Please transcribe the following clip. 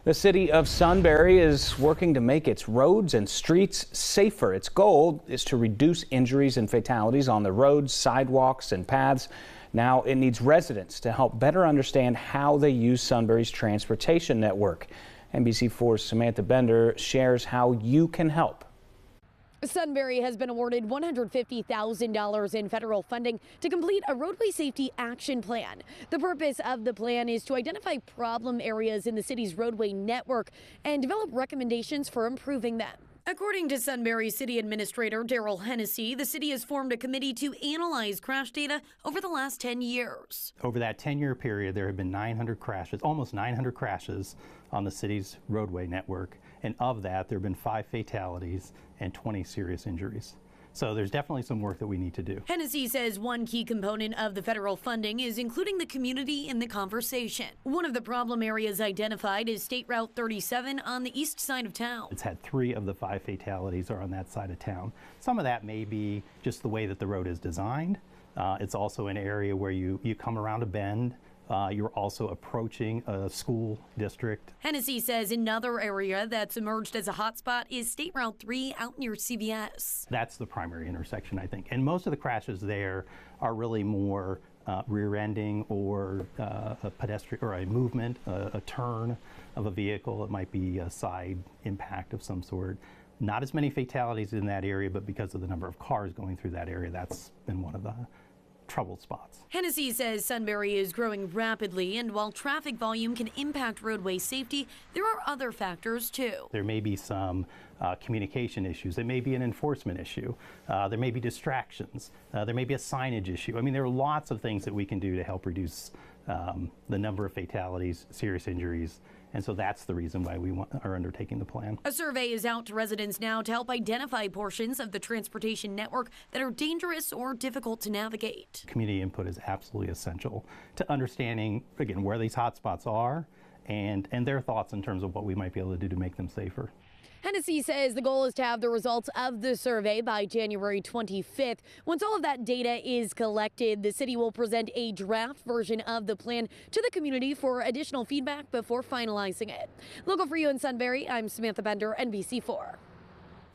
The city of Sunbury is working to make its roads and streets safer. Its goal is to reduce injuries and fatalities on the roads, sidewalks, and paths. Now it needs residents to help better understand how they use Sunbury's transportation network. NBC4's Samantha Bender shares how you can help. Sunbury has been awarded $150,000 in federal funding to complete a roadway safety action plan. The purpose of the plan is to identify problem areas in the city's roadway network and develop recommendations for improving them. According to Sunbury City Administrator Daryl Hennessy, the city has formed a committee to analyze crash data over the last 10 years. Over that 10-year period, there have been 900 crashes, almost 900 crashes on the city's roadway network. And of that, there have been 5 fatalities and 20 serious injuries. So there's definitely some work that we need to do. Hennessy says one key component of the federal funding is including the community in the conversation. One of the problem areas identified is State Route 37 on the east side of town. It's had 3 of the 5 fatalities are on that side of town. Some of that may be just the way that the road is designed. It's also an area where you come around a bend. You're also approaching a school district. Hennessy says another area that's emerged as a hotspot is State Route 3 out near CVS. That's the primary intersection, I think. And most of the crashes there are really more rear-ending or a pedestrian or a movement, a turn of a vehicle. It might be a side impact of some sort. Not as many fatalities in that area, but because of the number of cars going through that area, that's been one of the trouble spots. Hennessy says Sunbury is growing rapidly, and while traffic volume can impact roadway safety, there are other factors too. There may be some communication issues. There may be an enforcement issue. There may be distractions. There may be a signage issue. I mean, there are lots of things that we can do to help reduce the number of fatalities, serious injuries, and so that's the reason why we are undertaking the plan. A survey is out to residents now to help identify portions of the transportation network that are dangerous or difficult to navigate. Community input is absolutely essential to understanding, again, where these hotspots are and their thoughts in terms of what we might be able to do to make them safer. Hennessy says the goal is to have the results of the survey by January 25th. Once all of that data is collected, the city will present a draft version of the plan to the community for additional feedback before finalizing it. Local for you in Sunbury, I'm Samantha Bender, NBC4.